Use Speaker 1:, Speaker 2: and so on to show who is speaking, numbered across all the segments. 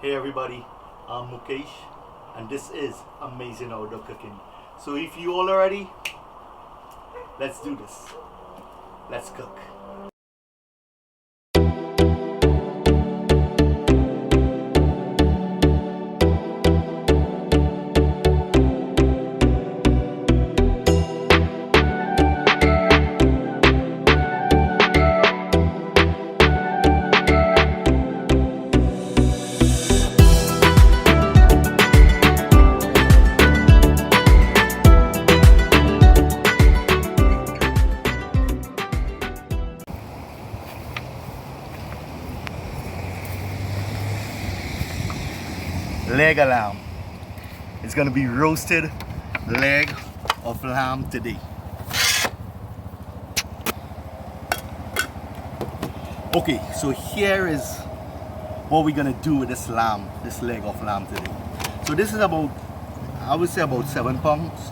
Speaker 1: Hey everybody, I'm Mukesh and this is Amazing Outdoor Cooking. So if you all are ready, let's do this. Let's cook. Leg of lamb. It's gonna be roasted leg of lamb today. Okay, so here is what we're gonna do with this lamb, this leg of lamb today. So this is about, I would say about 7 pounds.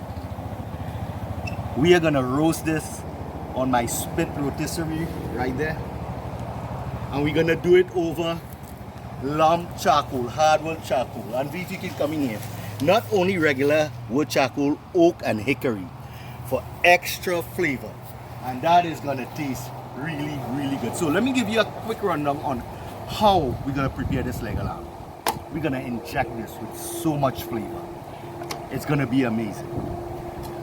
Speaker 1: We are gonna roast this on my spit rotisserie right there. And we're gonna do it over lamb charcoal, hardwood charcoal. And if you can come in here, not only regular wood charcoal, oak and hickory for extra flavor. And that is gonna taste really, really good. So let me give you a quick rundown on how we're gonna prepare this leg of lamb. We're gonna inject this with so much flavor. It's gonna be amazing.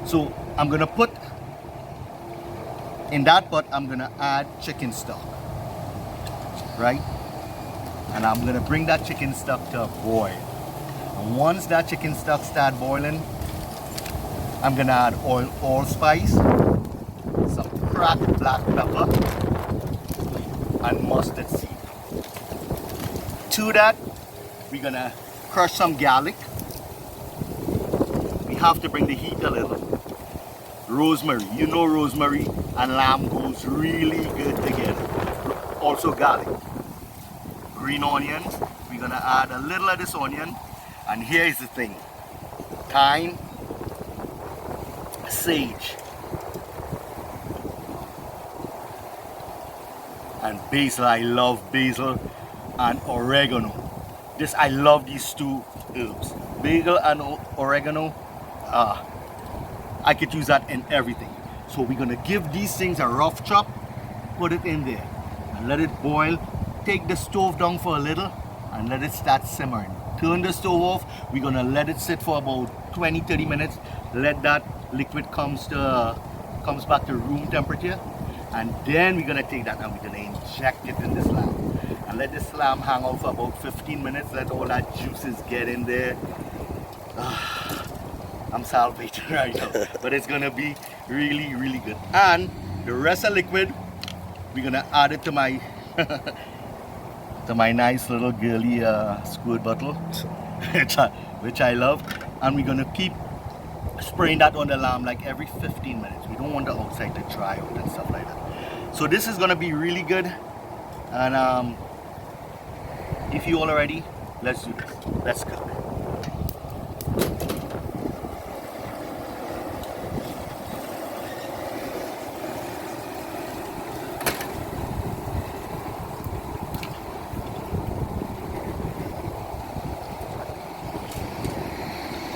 Speaker 1: So I'm gonna put, in that pot, I'm gonna add chicken stock, right? And I'm gonna bring that chicken stock to a boil. And once that chicken stock start boiling, I'm gonna add oil, allspice, some cracked black pepper, and mustard seed. To that, we're gonna crush some garlic. We have to bring the heat a little. Rosemary, you know rosemary and lamb goes really good together. Also garlic. Green onions, we're gonna add a little of this onion, and here is the thing: thyme, sage, and basil. I love basil and oregano. I love these two herbs, basil and oregano. I could use that in everything. So we're gonna give these things a rough chop, put it in there, and let it boil. Take the stove down for a little and let it start simmering. Turn the stove off. We're gonna let it sit for about 20-30 minutes. Let that liquid comes back to room temperature, and then we're gonna take that and we're gonna inject it in this lamb and let this lamb hang out for about 15 minutes. Let all that juices get in there. I'm salivating right now, but it's gonna be really, really good. And the rest of liquid, we're gonna add it to my to my nice little girly squirt bottle, which I love. And we're gonna keep spraying that on the lamb like every 15 minutes. We don't want the outside to dry out and stuff like that. So this is gonna be really good. And if you all are ready, let's do this. Let's cook.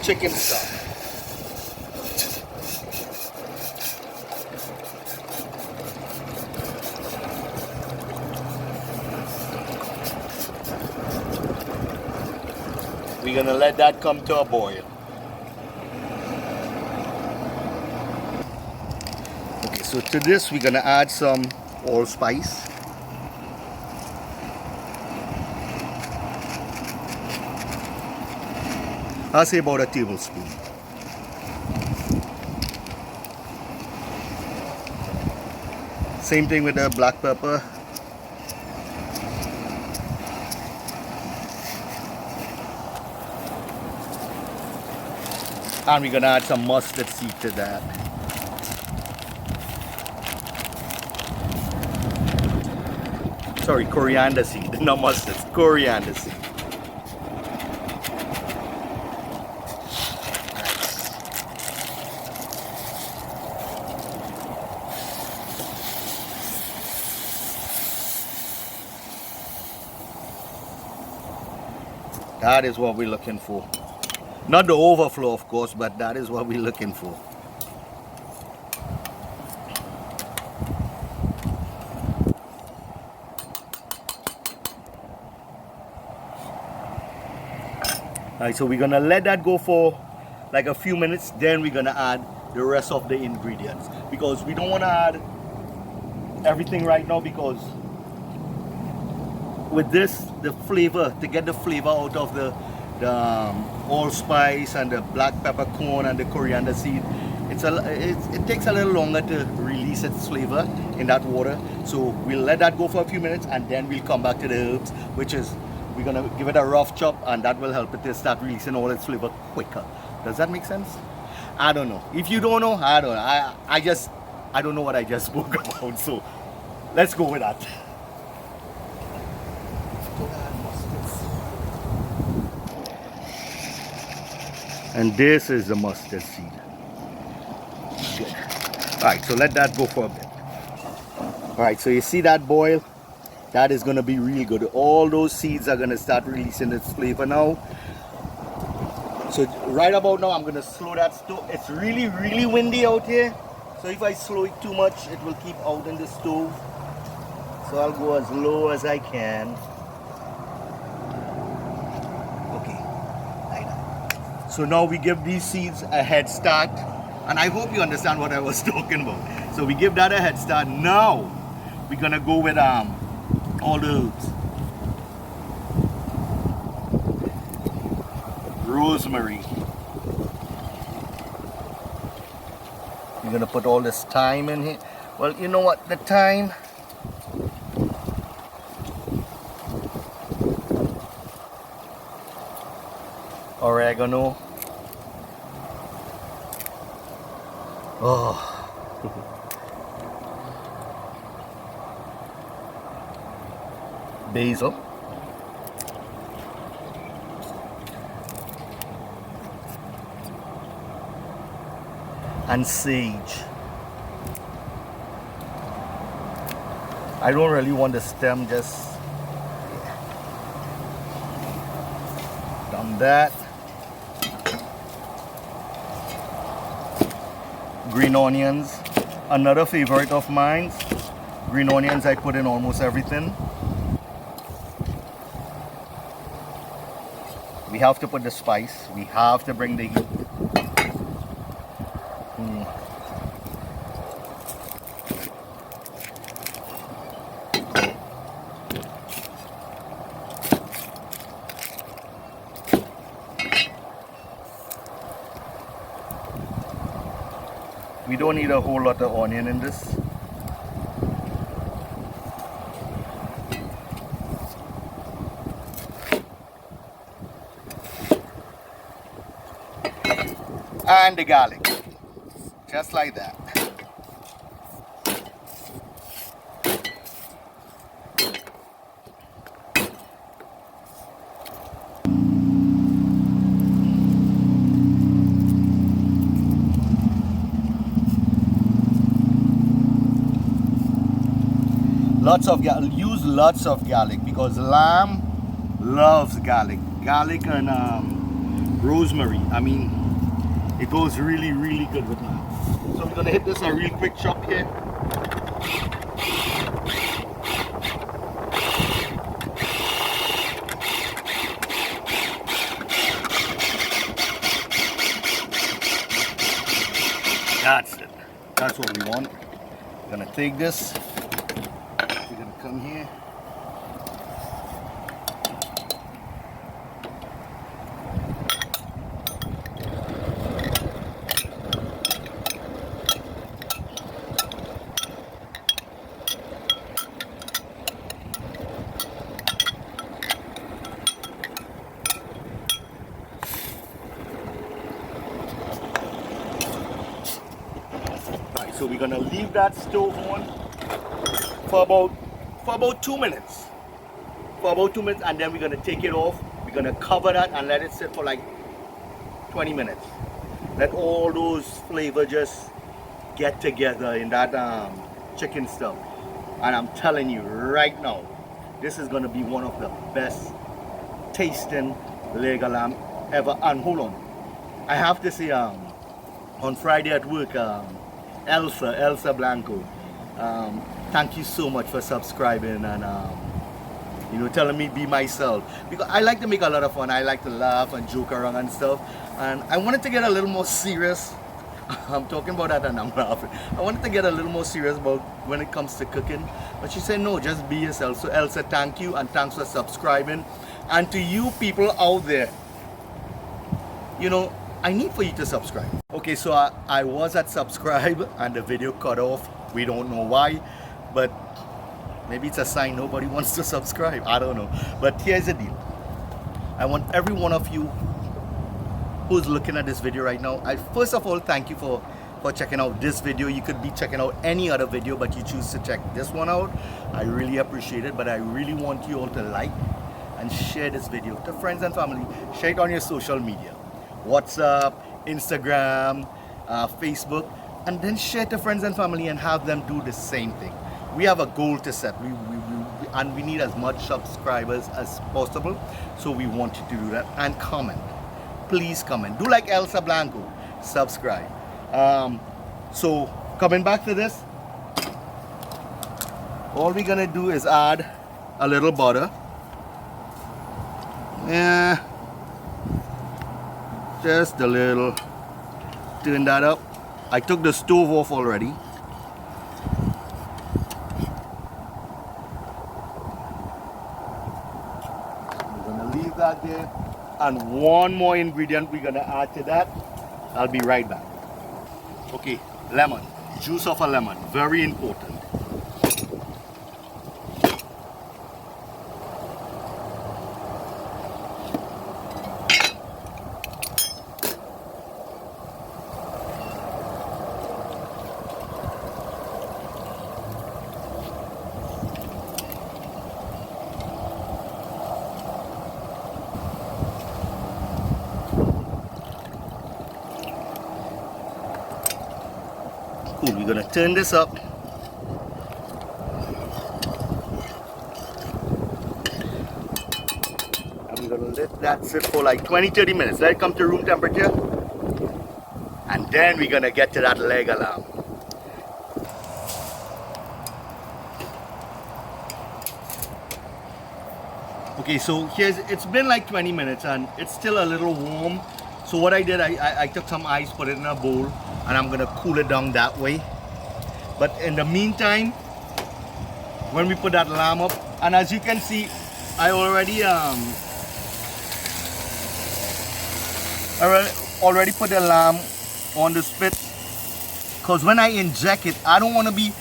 Speaker 1: Chicken stock. We're gonna let that come to a boil. Okay, so to this we're gonna add some allspice. I'll say about a tablespoon. Same thing with the black pepper. And we're gonna add some mustard seed to that. Sorry, coriander seed, not mustard, coriander seed. That is what we're looking for. Not the overflow, of course, but that is what we're looking for. Alright, so we're gonna let that go for like a few minutes, then we're gonna add the rest of the ingredients, because we don't want to add everything right now, because with this, the flavor, to get the flavor out of the allspice and the black peppercorn and the coriander seed, it takes a little longer to release its flavor in that water. So we'll let that go for a few minutes, and then we'll come back to the herbs, which is we're gonna give it a rough chop, and that will help it to start releasing all its flavor quicker. Does that make sense? I don't know. If you don't know, I don't know. I don't know what I just spoke about. So let's go with that. And this is the mustard seed. Good. Alright, so let that go for a bit. Alright, so you see that boil? That is going to be really good. All those seeds are going to start releasing its flavor now. So right about now, I'm going to slow that stove. It's really, really windy out here. So if I slow it too much, it will keep out in the stove. So I'll go as low as I can. Okay, like that. So now we give these seeds a head start. And I hope you understand what I was talking about. So we give that a head start. Now we're going to go with all the herbs. Rosemary. You're gonna put all this thyme in here. Well, you know what? The thyme, oregano. Oh. Basil. And sage. I don't really want the stem, just done that. Green onions, another favorite of mine. Green onions, I put in almost everything. We have to put the spice, we have to bring the heat. We don't need a whole lot of onion in this. And the garlic, just like that. Use lots of garlic, because lamb loves garlic. Garlic and rosemary. I mean, it goes really, really good with lamb. So we're gonna hit this a real quick chop here. That's it. That's what we want. We're gonna take this. We're gonna come here. So we're gonna leave that stove on for about 2 minutes. For about 2 minutes, and then we're gonna take it off. We're gonna cover that and let it sit for like 20 minutes. Let all those flavors just get together in that chicken stuff. And I'm telling you right now, this is gonna be one of the best tasting leg of lamb ever. And hold on, I have to say, on Friday at work, Elsa Blanco, thank you so much for subscribing and you know, telling me be myself, because I like to make a lot of fun. I like to laugh and joke around and stuff, and I wanted to get a little more serious. I'm talking about that and I'm laughing. I wanted to get a little more serious about when it comes to cooking, but she said no, just be yourself. So Elsa, thank you, and thanks for subscribing. And to you people out there, you know, I need for you to subscribe. Okay, so I was at subscribe and the video cut off. We don't know why, but maybe it's a sign nobody wants to subscribe. I don't know. But here's the deal. I want every one of you who's looking at this video right now, I first of all thank you for checking out this video. You could be checking out any other video, but you choose to check this one out. I really appreciate it, but I really want you all to like and share this video to friends and family. Share it on your social media, WhatsApp, Instagram, Facebook, and then share to friends and family and have them do the same thing. We have a goal to set, and we need as much subscribers as possible, so we want you to do that. And comment, please comment. Do like Elsa Blanco, subscribe. So coming back to this, all we're gonna do is add a little butter. Yeah, just a little. Turn that up. I took the stove off already. We're gonna leave that there. And one more ingredient we're gonna add to that. I'll be right back. Okay, lemon. Juice of a lemon, very important. Cool, we're gonna turn this up. And we're gonna let that sit for like 20-30 minutes. Let it come to room temperature. And then we're gonna get to that leg of lamb. Okay, so it's been like 20 minutes and it's still a little warm. So what I did, I took some ice, put it in a bowl, and I'm gonna cool it down that way. But in the meantime, when we put that lamb up, and as you can see, I already put the lamb on the spit, because when I inject it, I don't want to be,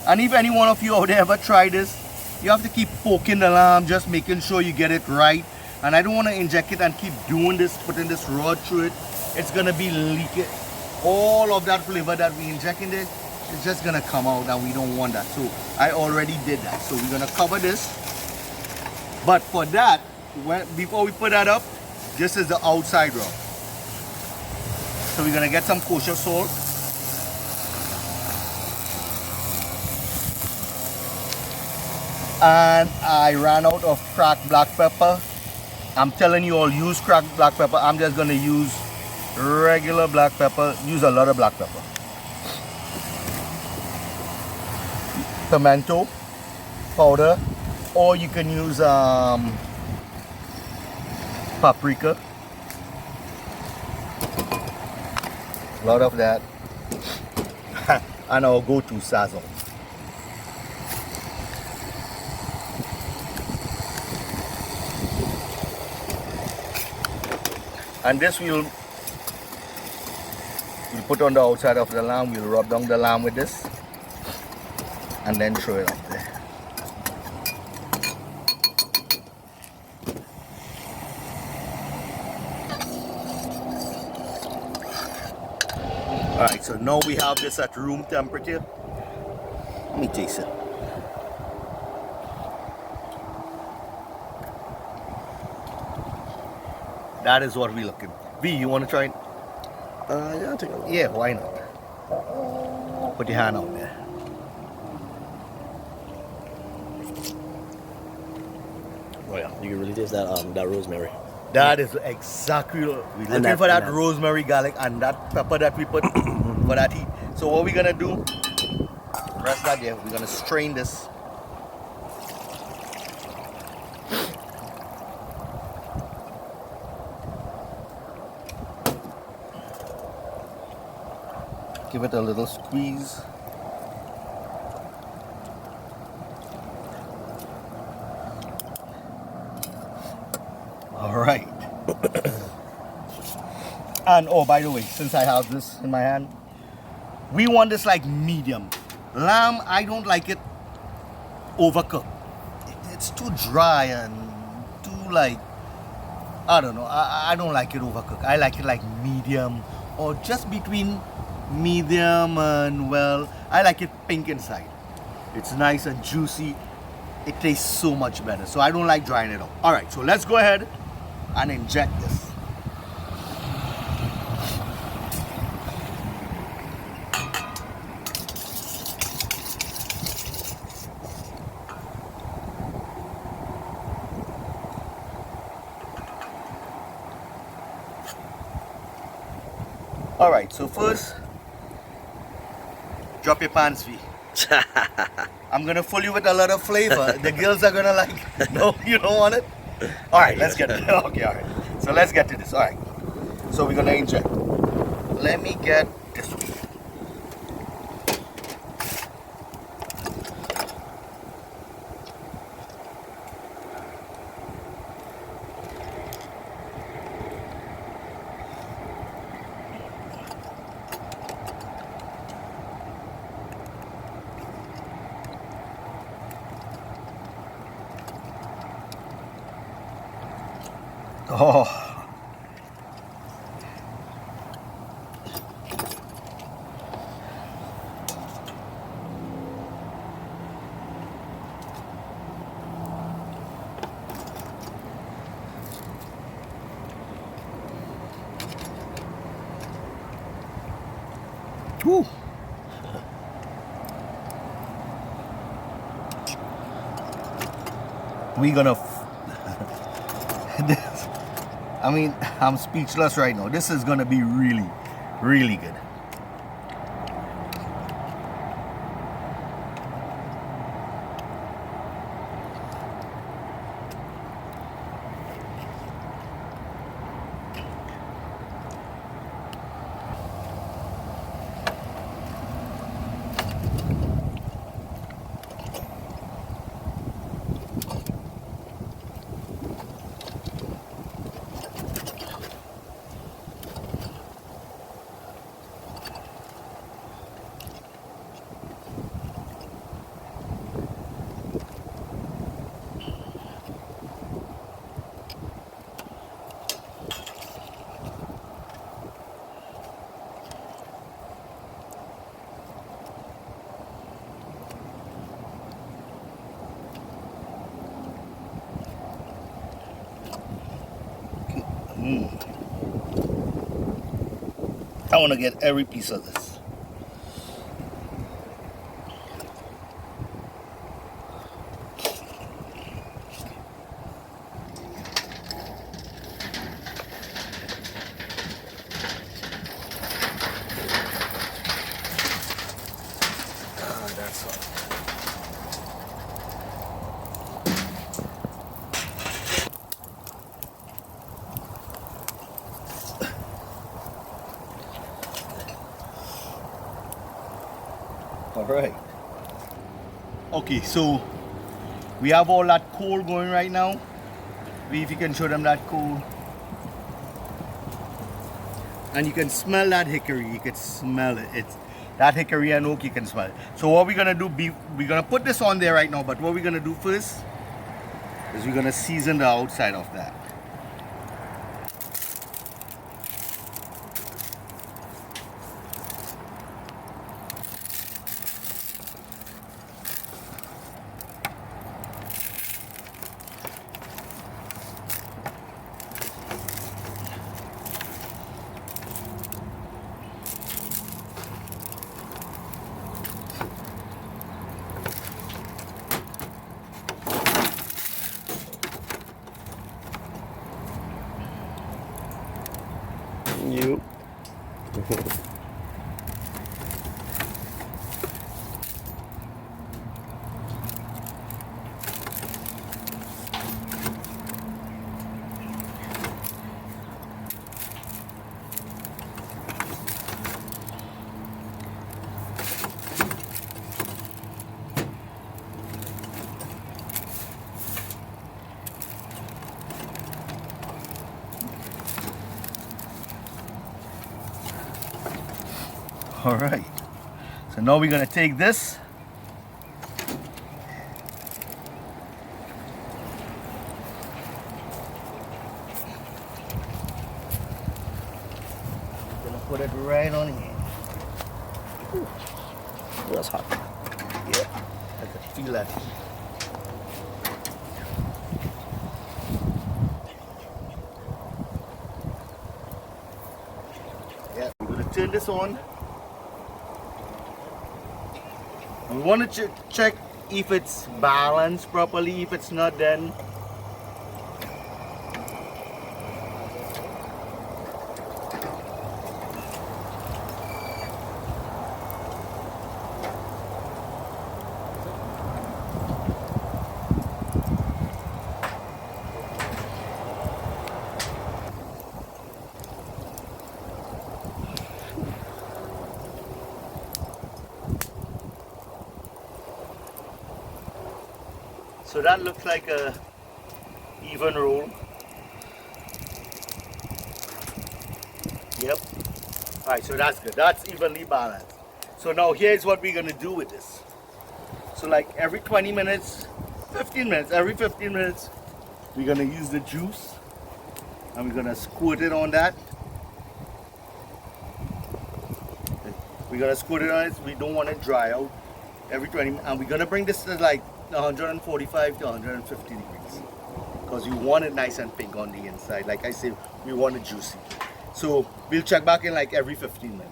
Speaker 1: and if any one of you out there ever try this, you have to keep poking the lamb, just making sure you get it right. And I don't want to inject it and keep doing this, putting this rod through it. It's gonna be leaking. All of that flavor that we inject in there is just gonna come out, and we don't want that. So I already did that. So we're gonna cover this. But for that, before we put that up, this is the outside rub. So we're gonna get some kosher salt. And I ran out of cracked black pepper. I'm telling you all, use cracked black pepper. I'm just gonna use regular black pepper. Use a lot of black pepper. Pimento powder, or you can use paprika. A lot of that. And I'll go to sazon. And this we'll put on the outside of the lamb. We'll rub down the lamb with this and then throw it up there. Alright, so now we have this at room temperature. Let me taste it. That is what we're looking for. V, you want to try it?
Speaker 2: Yeah, I'll take a look.
Speaker 1: Yeah, why not? Put your hand out there.
Speaker 2: Oh yeah, you can really taste that that rosemary.
Speaker 1: That is exactly. We're looking
Speaker 2: that-
Speaker 1: for that
Speaker 2: and that-
Speaker 1: rosemary, garlic, and that pepper that we put for that heat. So what we're gonna do? Rest that there. We're gonna strain this. Give it a little squeeze. All right. And oh, by the way, since I have this in my hand, we want this like medium. Lamb, I don't like it overcooked. It's too dry and too like, I don't know. I don't like it overcooked. I like it like medium or just between medium and well, I like it pink inside. It's nice and juicy. It tastes so much better. So I don't like drying it out. All right, so let's go ahead and inject this. All right, so first, drop your pants fee. I'm gonna fill you with a lot of flavor. The girls are gonna like, no, you don't want it? All right, let's get it. Okay, all right. So let's get to this. All right. So we're gonna inject. Let me get this one. Oh. Whew. We gonna this, I mean, I'm speechless right now. This is gonna be really, really good. I want to get every piece of this.
Speaker 2: That's all.
Speaker 1: All right. Okay, so we have all that coal going right now. If you can show them that coal. And you can smell that hickory. You can smell it. It's that hickory and oak, you can smell it. So what we're gonna do, we're gonna put this on there right now, but what we're gonna do first is we're gonna season the outside of that.
Speaker 3: You.
Speaker 1: All right. So now we're gonna take this. Gonna put it right on here.
Speaker 3: Ooh, that's hot.
Speaker 1: Yeah, I can feel that. Yeah, we're gonna turn this on. We want to check if it's balanced properly. If it's not, then so that looks like a even roll. Yep. Alright, so that's good. That's evenly balanced. So now here's what we're gonna do with this. So like every 20 minutes, 15 minutes, every 15 minutes, we're gonna use the juice and we're gonna squirt it on that. We're gonna squirt it on it. We don't want it dry out every 20 minutes. And we're gonna bring this to like 145 to 150 degrees because you want it nice and pink on the inside. Like I said, we want it juicy. So we'll check back in like every 15 minutes.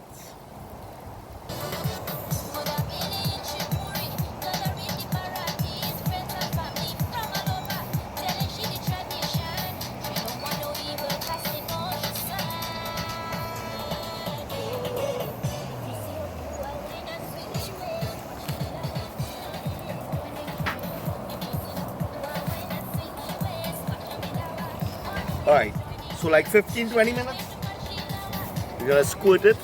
Speaker 1: All right, so like 15-20 minutes, we're gonna squirt it.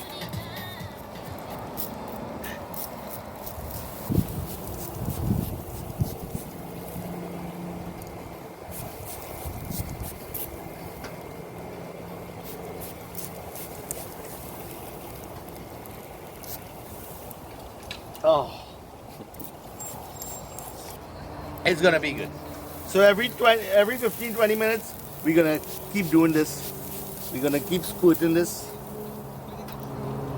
Speaker 1: Oh, it's gonna be good. So every 15-20 minutes, we're gonna keep doing this. We're gonna keep squirting this,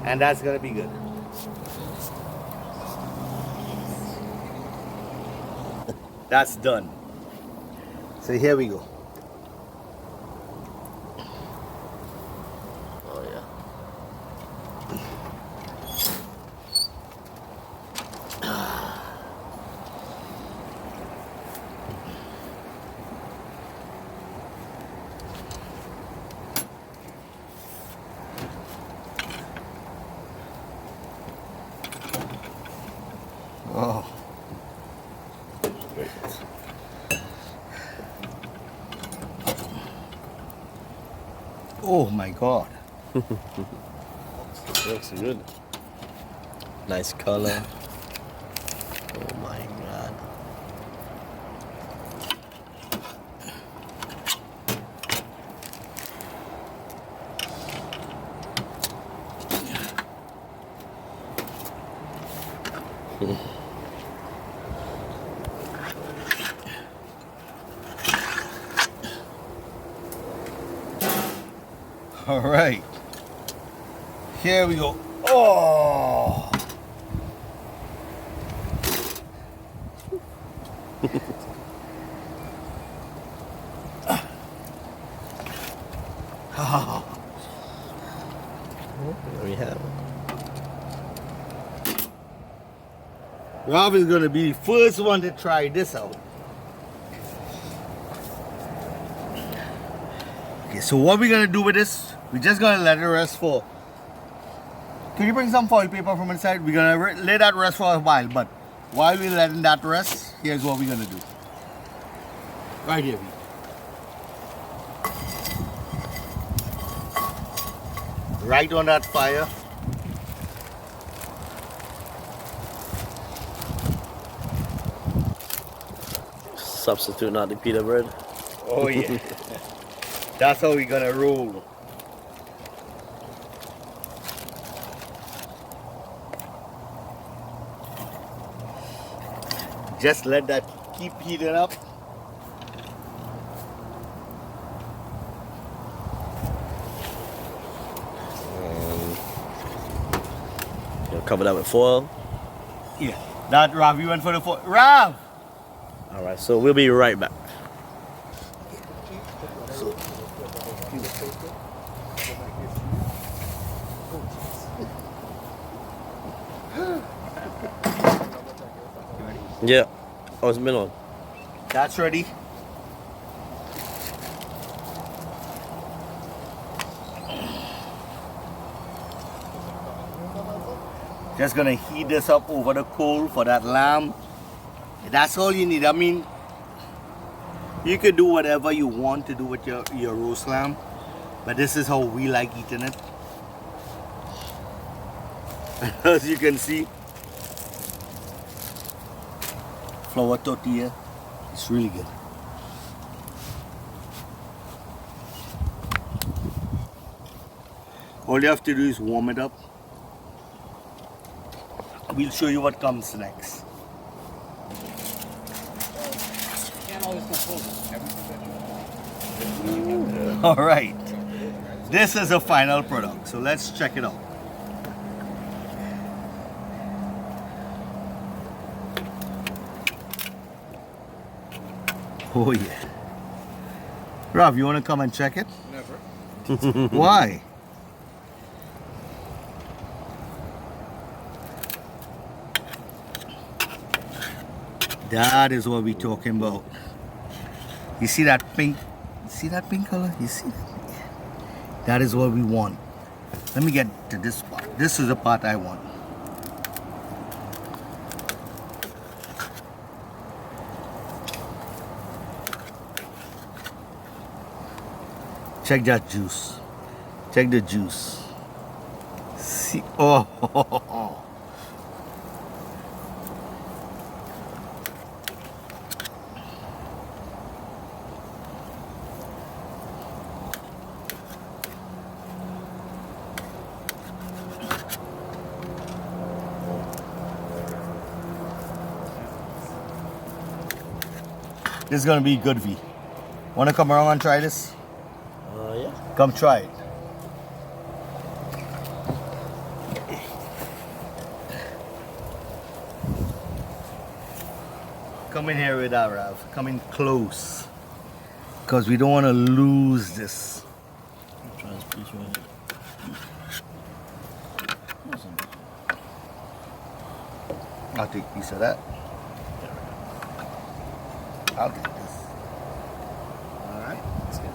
Speaker 1: and that's gonna be good. That's done. So here we go.
Speaker 3: Oh yeah.
Speaker 1: Oh, great. Oh my God.
Speaker 3: Looks good. Nice color. Oh my God.
Speaker 1: All right. Here we go. Oh.
Speaker 3: There we have it.
Speaker 1: Rob is going to be the first one to try this out. Okay, Okay, so what we're gonna do with this, we're just gonna let it rest for. Can you bring some foil paper from inside? We're gonna let that rest for a while, but while we're letting that rest, here's what we're gonna do. Right here, V. Right on that fire.
Speaker 3: Substitute not the pita bread.
Speaker 1: Oh yeah. That's how we're gonna roll. Just let that keep heating up.
Speaker 3: You'll cover that with foil.
Speaker 1: Yeah. That Rav, you went for the foot. Rav!
Speaker 3: Alright, so we'll be right back. Yeah. Oh, it's been on.
Speaker 1: That's ready. Just gonna heat this up over the coal for that lamb. That's all you need. I mean, you could do whatever you want to do with your roast lamb, but this is how we like eating it. As you can see, flour tortilla, it's really good. All you have to do is warm it up. We'll show you what comes next. All right, this is a final product, so let's check it out. Oh yeah. Rav, you want to come and check it?
Speaker 2: Never.
Speaker 1: Why? That is what we're talking about. You see that pink? You see that pink color? You see that? That is what we want. Let me get to this part. This is the part I want. Check that juice. Check the juice. See? Oh. This is gonna be good, V. Wanna come around and try this?
Speaker 3: Yeah.
Speaker 1: Come try it. Come in here with that, Rav. Come in close. Because we don't want to lose this.
Speaker 3: Try this piece right
Speaker 1: I'll take a piece of that. I'll take this. Alright.
Speaker 3: That's good.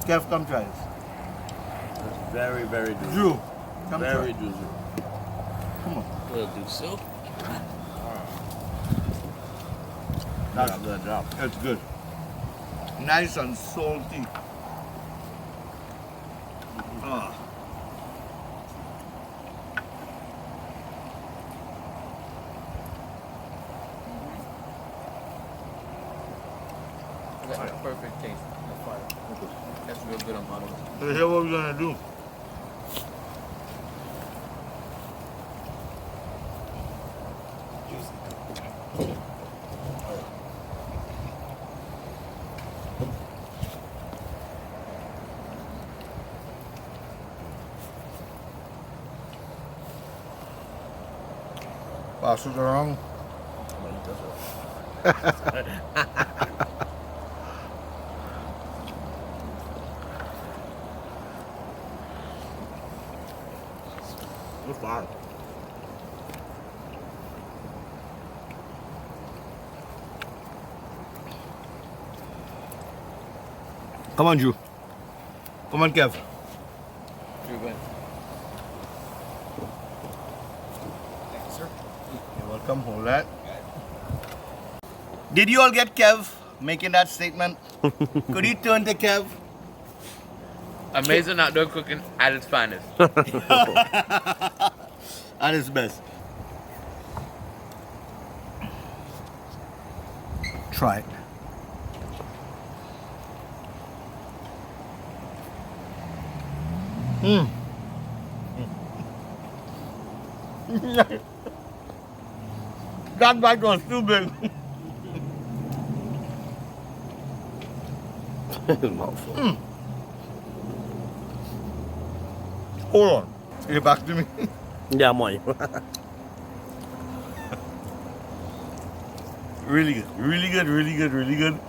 Speaker 1: Kev, come try this.
Speaker 2: Very, very juicy.
Speaker 1: Drew, come
Speaker 2: Very
Speaker 1: try.
Speaker 2: juicy.
Speaker 1: Come on.
Speaker 2: Will do so.
Speaker 1: That's
Speaker 2: Yeah, good job.
Speaker 1: It's good. Nice and salty. Ah.
Speaker 2: That's a perfect taste. That's fire. That's real good on bottom.
Speaker 1: So here's what we're gonna do. Pass it around.
Speaker 3: It's fine.
Speaker 1: Come on, Drew. Come on, Kev.
Speaker 2: You're good. Thank you, sir.
Speaker 1: You're welcome. Hold that. Did you all get Kev making that statement? Could you turn to Kev?
Speaker 2: Amazing outdoor cooking at its finest.
Speaker 1: At his best. Try it. That bite was too big.
Speaker 3: Mouthful.
Speaker 1: Hold on. Get back to me.
Speaker 3: Yeah, I'm on you.
Speaker 1: Really good. Really good. Really good. Really good.